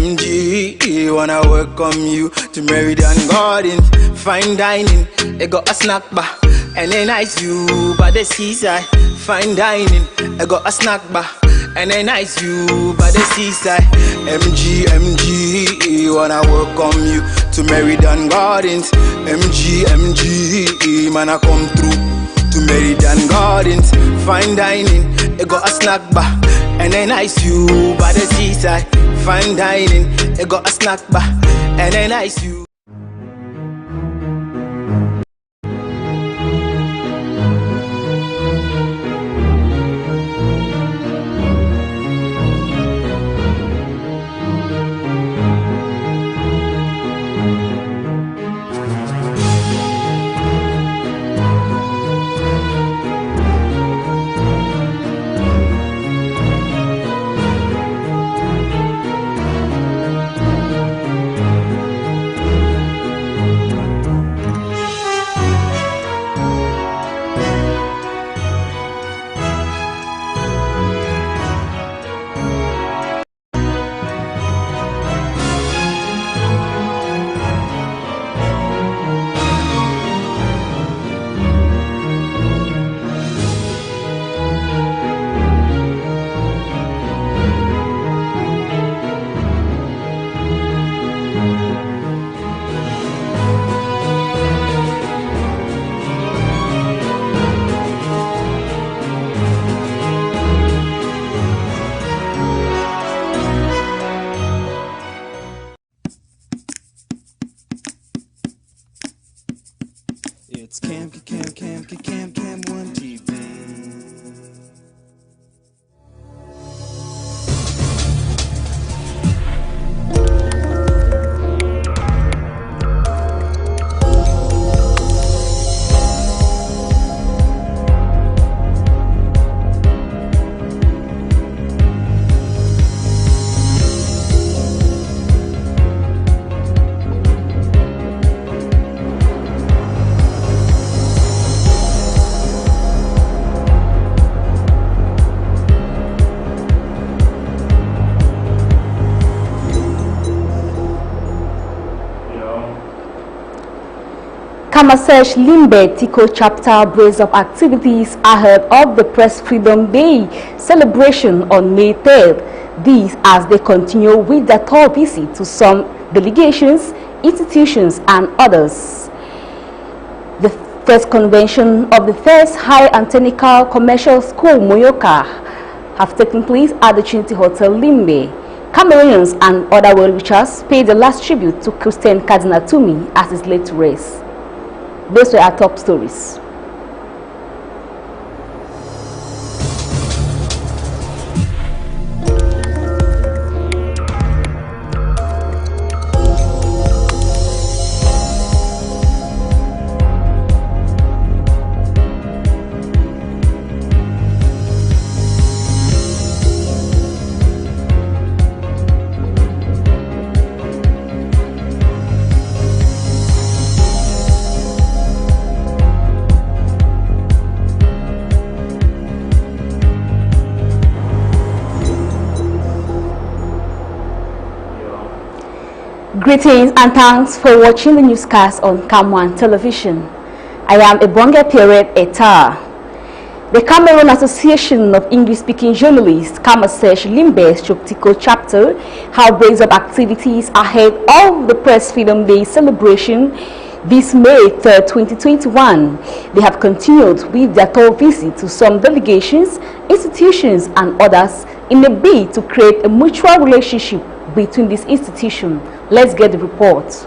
MG, wanna welcome you to Meridian Gardens. Fine dining, I got a snack bar and a nice view by the seaside. Fine dining, I got a snack bar and a nice view by the seaside. MG, wanna welcome you to Meridian Gardens. MG, man, I come through to Meridian Gardens. Fine dining, I got a snack bar and a nice view by the seaside. Fine dining, I got a snack bar and a nice view. It's Cam1 TV. Kamasesh Limbe Tiko chapter brace of activities ahead of the Press Freedom Day celebration on May 3rd. These as they continue with their tour visit to some delegations, institutions and others. The first convention of the first high and technical commercial school Moyoka have taken place at the Trinity Hotel Limbe. Cameroonians and other well-wishers paid the last tribute to Christian Cardinal Tumi as his late to rest. Those were our top stories. Greetings and thanks for watching the newscast on Cam1 Television. I am Ebonge Pierret Etar. The Cameroon Association of English-Speaking Journalists, Kamasesh Limbe Tiko chapter, have raised up activities ahead of the Press Freedom Day celebration this May 3rd, 2021. They have continued with their tour visit to some delegations, institutions and others in a bid to create a mutual relationship between this institution. Let's get the report.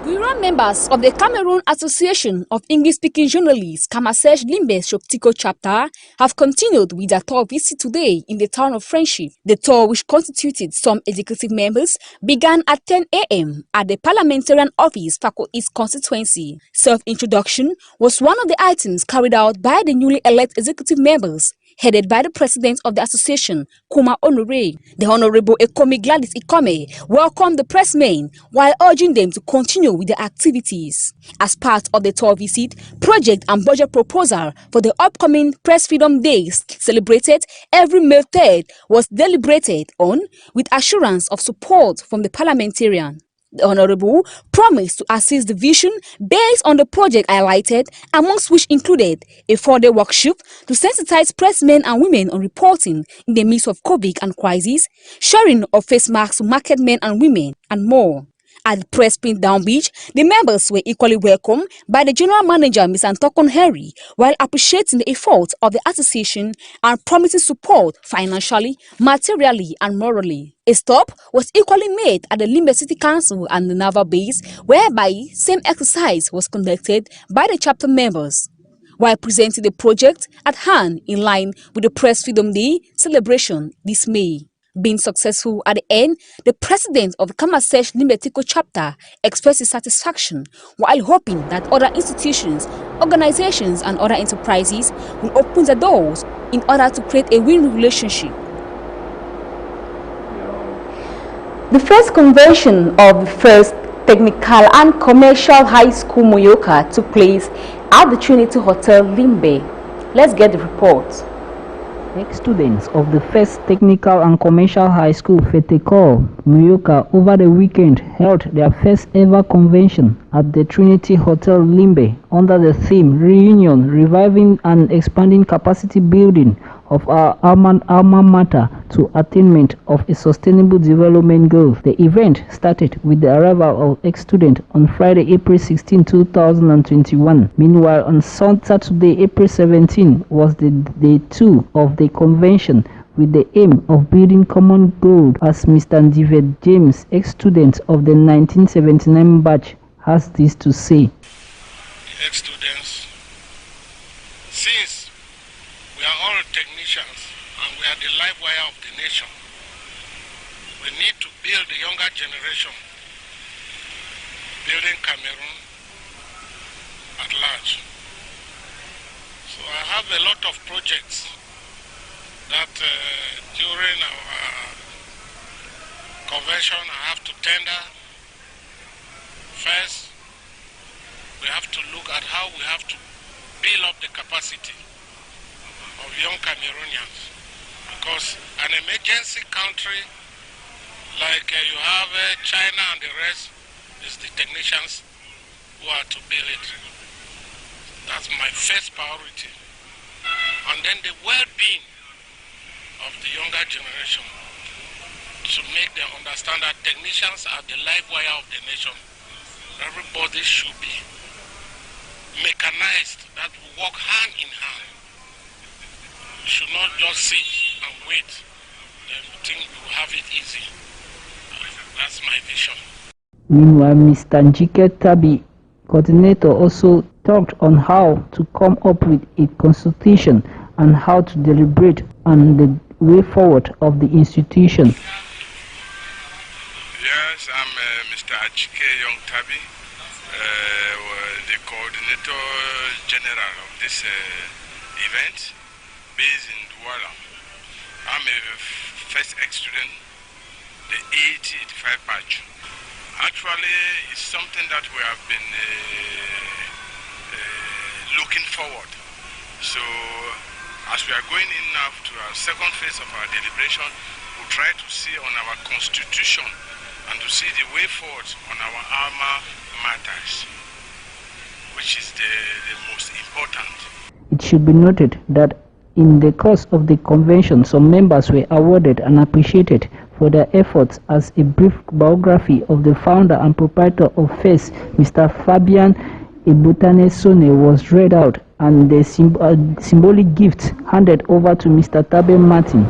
Bureau members of the Cameroon Association of English-Speaking Journalists, Kamasesh Limbe Tiko chapter, have continued with their tour visit today in the town of Friendship. The tour, which constituted some executive members, began at 10 a.m. at the Parliamentarian Office, Fako East constituency. Self-introduction was one of the items carried out by the newly elected executive members. headed by the president of the association, Kuma Honore. The Honorable Ekomi Gladys Ikome welcomed the pressmen while urging them to continue with their activities. As part of the tour visit, project and budget proposal for the upcoming Press Freedom Days celebrated every May 3rd was deliberated on with assurance of support from the parliamentarian. The Honorable promised to assist the vision based on the project highlighted, amongst which included a 4-day workshop to sensitize pressmen and women on reporting in the midst of COVID and crisis, sharing of face masks to market men and women, and more. At the press print down beach, the members were equally welcomed by the General Manager, Ms. Antokon Harry, while appreciating the efforts of the association and promising support financially, materially, and morally. A stop was equally made at the Limbe City Council and the naval base, whereby same exercise was conducted by the chapter members. While presenting the project at hand in line with the Press Freedom Day celebration this May. Being successful at the end, the president of the Cam1 Limbe chapter expressed his satisfaction while hoping that other institutions, organizations and other enterprises will open the doors in order to create a win-win relationship. The first convention of the first Technical and Commercial High School Muyoka took place at the Trinity Hotel, Limbe. Let's get the report. Ex-students of the First Technical and Commercial High School Fetekor, Muyoka, over the weekend held their first ever convention at the Trinity Hotel Limbe under the theme Reunion, Reviving and Expanding Capacity Building of our alma mater to attainment of a sustainable development goal. The event started with the arrival of ex-students on Friday, April 16, 2021. Meanwhile, on Saturday, April 17, was the day 2 of the convention with the aim of building common goal, as Mr. David James, ex-student of the 1979 batch, has this to say. Ex-students, since we are all technicians and we are the live wire of the nation, we need to build the younger generation, building Cameroon at large. So I have a lot of projects that during our convention I have to tender. First, we have to look at how we have to build up the capacity of young Cameroonians, because an emergency country like you have China and the rest is the technicians who are to build it. That's my first priority. And then the well-being of the younger generation, to make them understand that technicians are the live wire of the nation. Everybody should be mechanized, that will work hand in hand. We should not just sit and wait and think we will have it easy. That's my vision. Meanwhile, Mr. Njike Tabi, coordinator, also talked on how to come up with a consultation and how to deliberate on the way forward of the institution. Yes, I'm Mr. Njike Tabi, the coordinator general of this event based in Douala. I'm a first ex-student, the 85 batch. Actually, it's something that we have been looking forward. So, as we are going in now to our second phase of our deliberation, we'll try to see on our constitution and to see the way forward on our alma matters, which is the most important. It should be noted that in the course of the convention, some members were awarded and appreciated for their efforts, as a brief biography of the founder and proprietor of FACE, Mr. Fabian Ebutane Sone, was read out, and the symbolic gift handed over to Mr. Tabe Martin.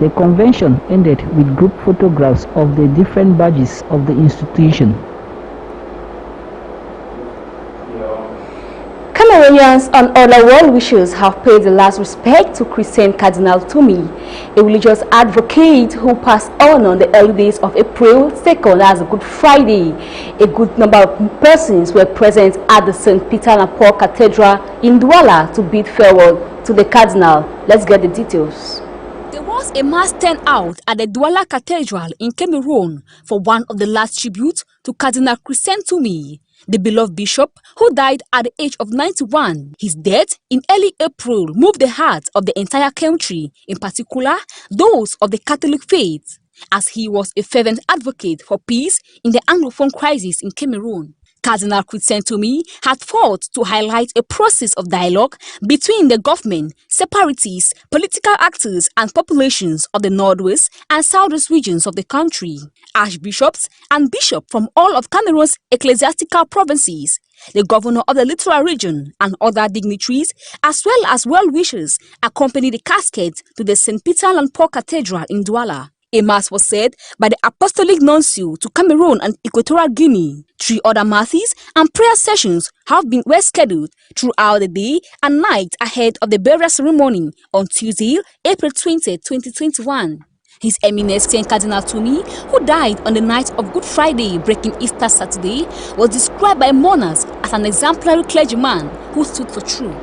The convention ended with group photographs of the different badges of the institution. Cameroonians and other well-wishers have paid the last respect to Christian Cardinal Tumi, a religious advocate who passed on the early days of April 2nd as a Good Friday. A good number of persons were present at the St. Peter and Paul Cathedral in Douala to bid farewell to the Cardinal. Let's get the details. There was a mass turnout at the Douala Cathedral in Cameroon for one of the last tributes to Cardinal Christian Tumi, the beloved bishop who died at the age of 91. His death in early April moved the hearts of the entire country, in particular those of the Catholic faith, as he was a fervent advocate for peace in the Anglophone crisis in Cameroon. Cardinal Christian Tumi had fought to highlight a process of dialogue between the government, separatists, political actors and populations of the northwest and southwest regions of the country. Archbishops and bishops from all of Cameroon's ecclesiastical provinces, the governor of the Littoral region and other dignitaries, as well as well-wishers, accompanied the casket to the St. Peter and Paul Cathedral in Douala. A mass was said by the Apostolic Nuncio to Cameroon and Equatorial Guinea. 3 other masses and prayer sessions were scheduled throughout the day and night ahead of the burial ceremony on Tuesday, April 20, 2021. His Eminence Saint Cardinal Tumi, who died on the night of Good Friday, breaking Easter Saturday, was described by mourners as an exemplary clergyman who stood for truth.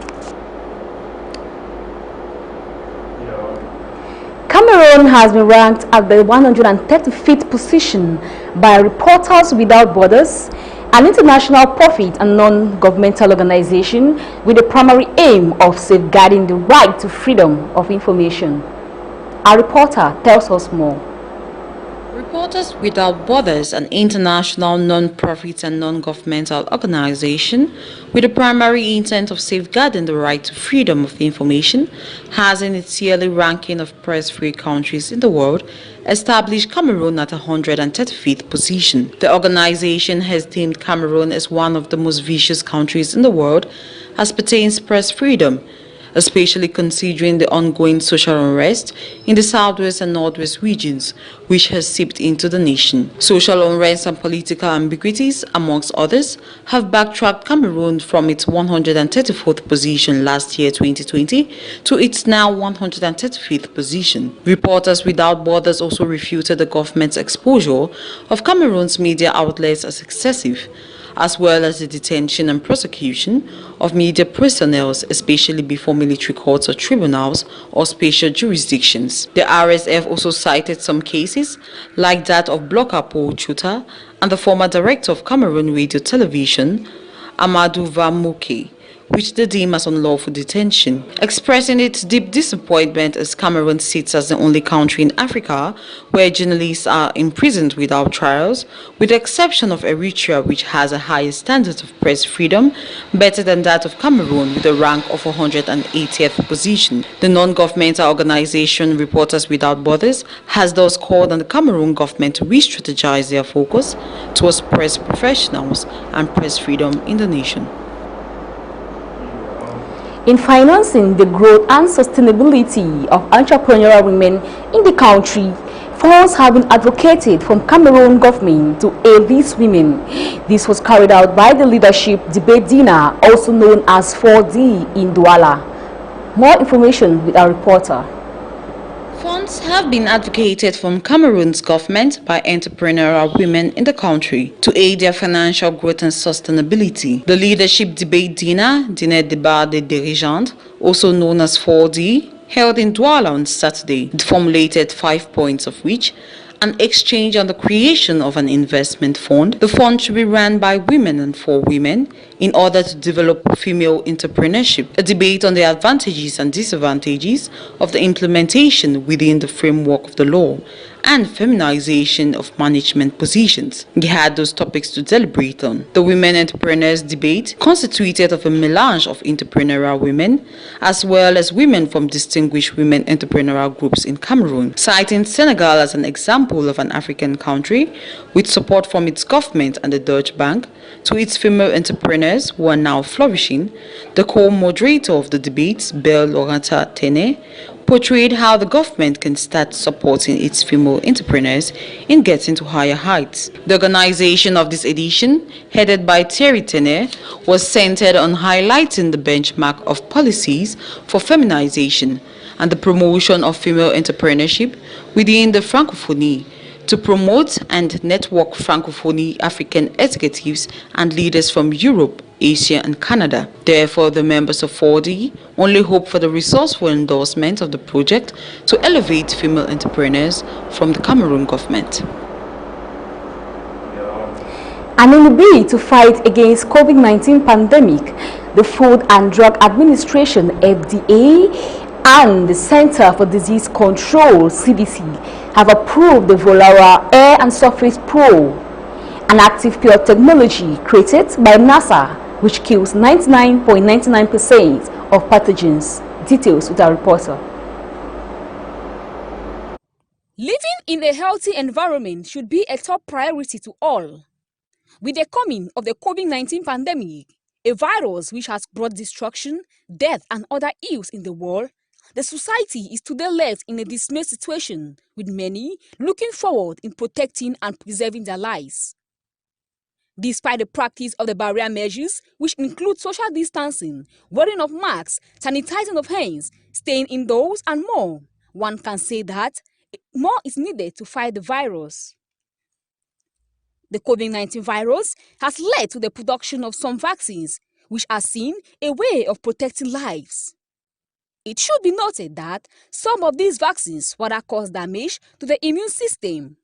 Cameroon has been ranked at the 135th position by Reporters Without Borders, an international profit and non-governmental organization with the primary aim of safeguarding the right to freedom of information. Our reporter tells us more. Reporters Without Borders, an international non-profit and non-governmental organization with the primary intent of safeguarding the right to freedom of information, has in its yearly ranking of press-free countries in the world established Cameroon at 135th position. The organization has deemed Cameroon as one of the most vicious countries in the world as pertains press freedom, especially considering the ongoing social unrest in the southwest and northwest regions, which has seeped into the nation. Social unrest and political ambiguities, amongst others, have backtracked Cameroon from its 134th position last year 2020 to its now 135th position. Reporters Without Borders also refuted the government's exposure of Cameroon's media outlets as excessive, as well as the detention and prosecution of media personnel, especially before military courts or tribunals or special jurisdictions. The RSF also cited some cases, like that of blogger Paul Chuta and the former director of Cameroon Radio Television, Amadou Vamoke, which they deem as unlawful detention. Expressing its deep disappointment as Cameroon sits as the only country in Africa where journalists are imprisoned without trials, with the exception of Eritrea, which has a higher standard of press freedom, better than that of Cameroon with a rank of 180th position. The non-governmental organization Reporters Without Borders has thus called on the Cameroon government to re-strategize their focus towards press professionals and press freedom in the nation. In financing the growth and sustainability of entrepreneurial women in the country, funds have been advocated from Cameroon government to aid these women. This was carried out by the leadership debate dinner, also known as 4D, in Douala. More information with our reporter. Funds have been advocated from Cameroon's government by entrepreneurial women in the country to aid their financial growth and sustainability. The leadership debate dinner, Dîner Débat des Dirigeantes, also known as 4D, held in Douala on Saturday, formulated 5 points, of which an exchange on the creation of an investment fund. The fund should be run by women and for women in order to develop female entrepreneurship, a debate on the advantages and disadvantages of the implementation within the framework of the law, and feminization of management positions. They had those topics to deliberate on. The Women Entrepreneurs debate constituted of a melange of entrepreneurial women as well as women from distinguished women entrepreneurial groups in Cameroon, citing Senegal as an example of an African country with support from its government and the Dutch Bank to its female entrepreneurs who are now flourishing. The co-moderator of the debates, Belle Laurenta Tene, portrayed how the government can start supporting its female entrepreneurs in getting to higher heights. The organization of this edition, headed by Thierry Tenet, was centered on highlighting the benchmark of policies for feminization and the promotion of female entrepreneurship within the Francophonie, to promote and network Francophonie African executives and leaders from Europe, Asia and Canada. Therefore, the members of 4D only hope for the resourceful endorsement of the project to elevate female entrepreneurs from the Cameroon government. And in the bid to fight against COVID-19 pandemic, the Food and Drug Administration (FDA) and the Center for Disease Control (CDC) have approved the Volara Air and Surface Pro, an active pure technology created by NASA, which kills 99.99% of pathogens. Details with our reporter. Living in a healthy environment should be a top priority to all. With the coming of the COVID-19 pandemic, a virus which has brought destruction, death and other ills in the world, the society is today left in a dismayed situation, with many looking forward in protecting and preserving their lives. Despite the practice of the barrier measures, which include social distancing, wearing of masks, sanitizing of hands, staying indoors and more, one can say that more is needed to fight the virus. The COVID-19 virus has led to the production of some vaccines, which are seen a way of protecting lives. It should be noted that some of these vaccines rather cause damage to the immune system.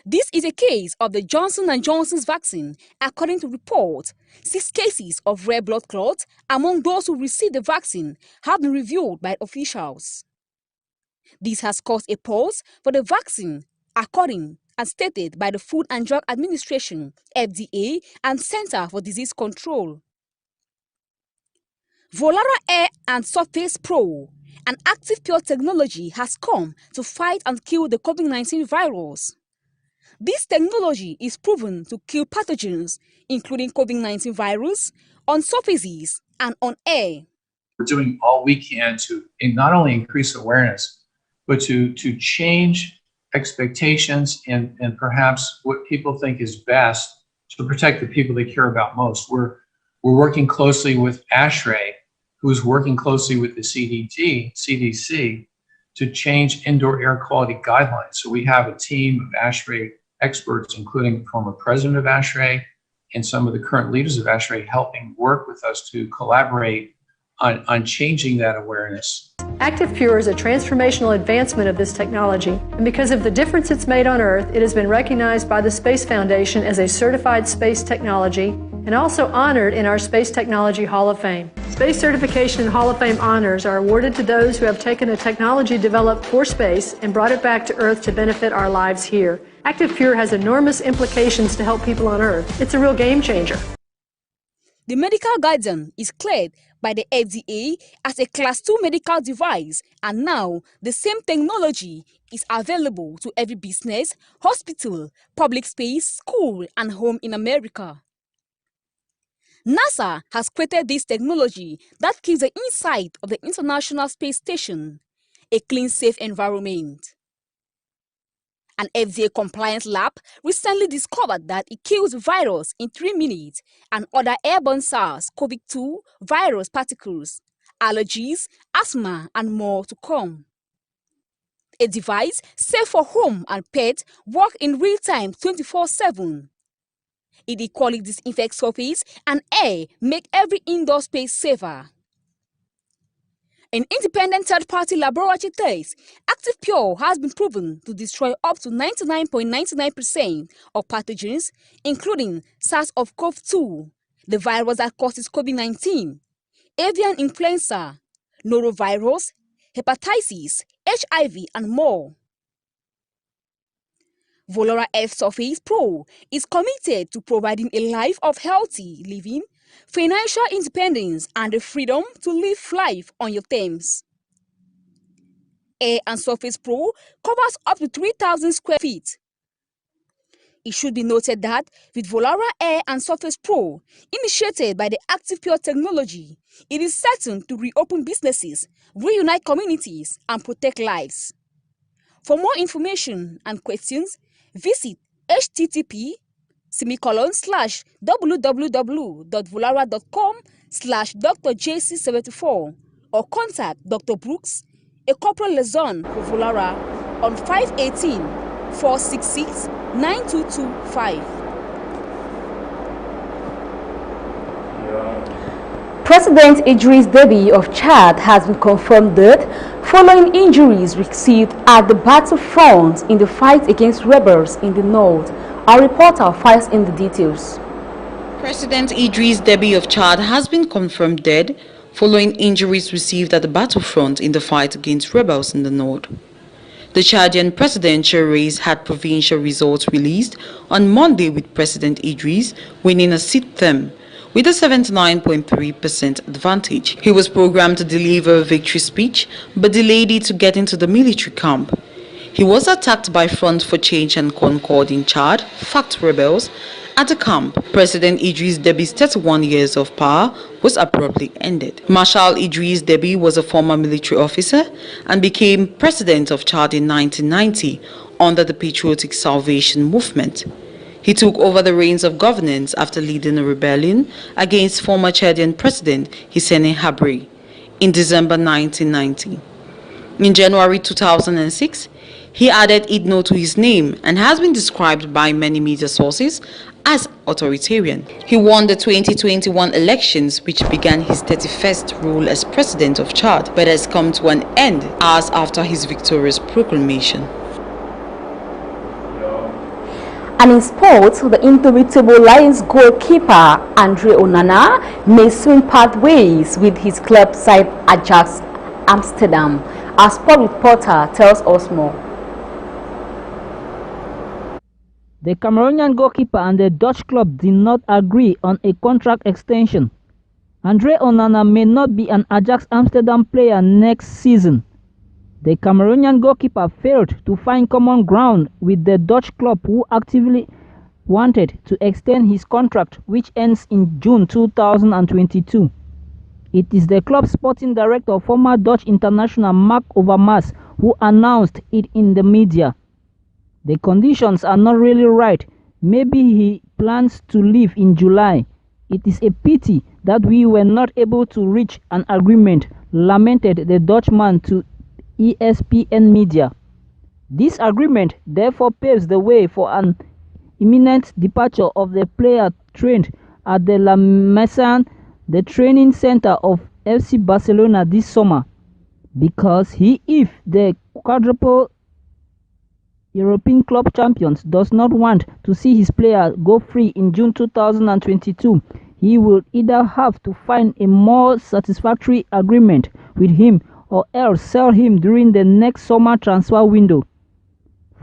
This is a case of the Johnson & Johnson's vaccine. According to reports, 6 cases of red blood clots among those who received the vaccine have been reviewed by officials. This has caused a pause for the vaccine, according as stated by the Food and Drug Administration, FDA, and Center for Disease Control. Volara Air and Surface Pro, an active pure technology, has come to fight and kill the COVID-19 virus. This technology is proven to kill pathogens, including COVID-19 virus, on surfaces and on air. We're doing all we can to not only increase awareness, but to change expectations and perhaps what people think is best to protect the people they care about most. We're working closely with ASHRAE, who's working closely with the CDC, to change indoor air quality guidelines. So we have a team of ASHRAE experts, including former president of ASHRAE and some of the current leaders of ASHRAE, helping work with us to collaborate on changing that awareness. Active Pure is a transformational advancement of this technology, and because of the difference it's made on Earth, it has been recognized by the Space Foundation as a certified space technology and also honored in our Space Technology Hall of Fame. Space certification and Hall of Fame honors are awarded to those who have taken a technology developed for space and brought it back to Earth to benefit our lives here. Active Pure has enormous implications to help people on Earth. It's a real game changer. The medical guidance is cleared by the FDA as a Class 2 medical device, and now the same technology is available to every business, hospital, public space, school, and home in America. NASA has created this technology that keeps the inside of the International Space Station a clean, safe environment. An FDA compliance lab recently discovered that it kills virus in 3 minutes and other airborne SARS-CoV-2 virus particles, allergies, asthma, and more to come. A device safe for home and pet work in real time 24/7. It equally disinfects surface and air, make every indoor space safer. In independent third-party laboratory tests, Active Pure has been proven to destroy up to 99.99% of pathogens, including SARS-CoV-2, the virus that causes COVID-19, avian influenza, norovirus, hepatitis, HIV, and more. Volara F Surface Pro is committed to providing a life of healthy living, financial independence, and the freedom to live life on your terms. Air and Surface Pro covers up to 3,000 square feet. It should be noted that with Volara Air and Surface Pro, initiated by the Active Pure technology, It is certain to reopen businesses, reunite communities, and protect lives. For more information and questions, visit http://www.volara.com/drjc74 or contact Dr. Brooks, a corporate liaison for Volara, on 518-466-9225. President Idris Deby of Chad has been confirmed dead following injuries received at the battlefront in the fight against rebels in the north. Our reporter files in the details. President Idris Deby of Chad has been confirmed dead following injuries received at the battlefront in the fight against rebels in the north. The Chadian presidential race had provincial results released on Monday, with President Idris winning a seat term with a 79.3% advantage. He was programmed to deliver a victory speech, but delayed it to get into the military camp. He was attacked by Front for Change and Concord in Chad, FACT rebels, at the camp. President Idris Deby's 31 years of power was abruptly ended. Marshal Idris Deby was a former military officer and became president of Chad in 1990 under the Patriotic Salvation Movement. He took over the reins of governance after leading a rebellion against former Chadian President Hissène Habré in December 1990. In January 2006, he added IDNO to his name and has been described by many media sources as authoritarian. He won the 2021 elections, which began his 31st rule as president of Chad, but has come to an end hours after his victorious proclamation. And in sports, the indomitable Lions goalkeeper Andre Onana may soon part ways with his club side Ajax Amsterdam. Our sport reporter tells us more. The Cameroonian goalkeeper and the Dutch club did not agree on a contract extension. Andre Onana may not be an Ajax Amsterdam player next season. The Cameroonian goalkeeper failed to find common ground with the Dutch club, who actively wanted to extend his contract, which ends in June 2022. It is the club's sporting director, former Dutch international Mark Overmars, who announced it in the media. The conditions are not really right. Maybe he plans to leave in July. It is a pity that we were not able to reach an agreement, lamented the Dutchman to ESPN Media. This agreement therefore paves the way for an imminent departure of the player trained at the La Masia, the training center of FC Barcelona, this summer, because if the quadruple European club champions does not want to see his player go free in June 2022, he will either have to find a more satisfactory agreement with him or else sell him during the next summer transfer window.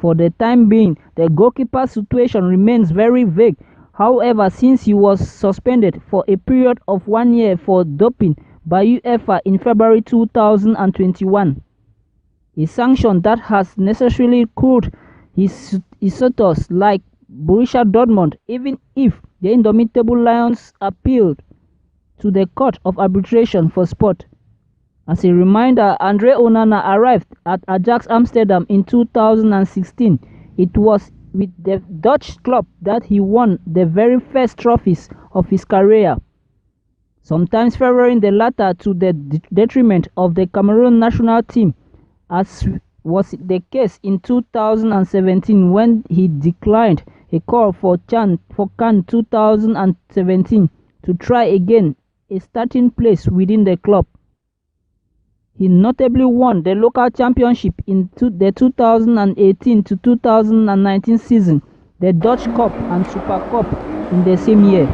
For the time being, the goalkeeper situation remains very vague. However, since he was suspended for a period of 1 year for doping by UEFA in February 2021, a sanction that has necessarily cooled his suitors like Borussia Dortmund, even if the indomitable Lions appealed to the Court of Arbitration for Sport. As a reminder, Andre Onana arrived at Ajax Amsterdam in 2016. It was with the Dutch club that he won the very first trophies of his career, sometimes favoring the latter to the detriment of the Cameroon national team, as was the case in 2017 when he declined a call for CAN 2017 to try again a starting place within the club. He notably won the local championship in the 2018 to 2019 season, the Dutch Cup and Super Cup in the same year.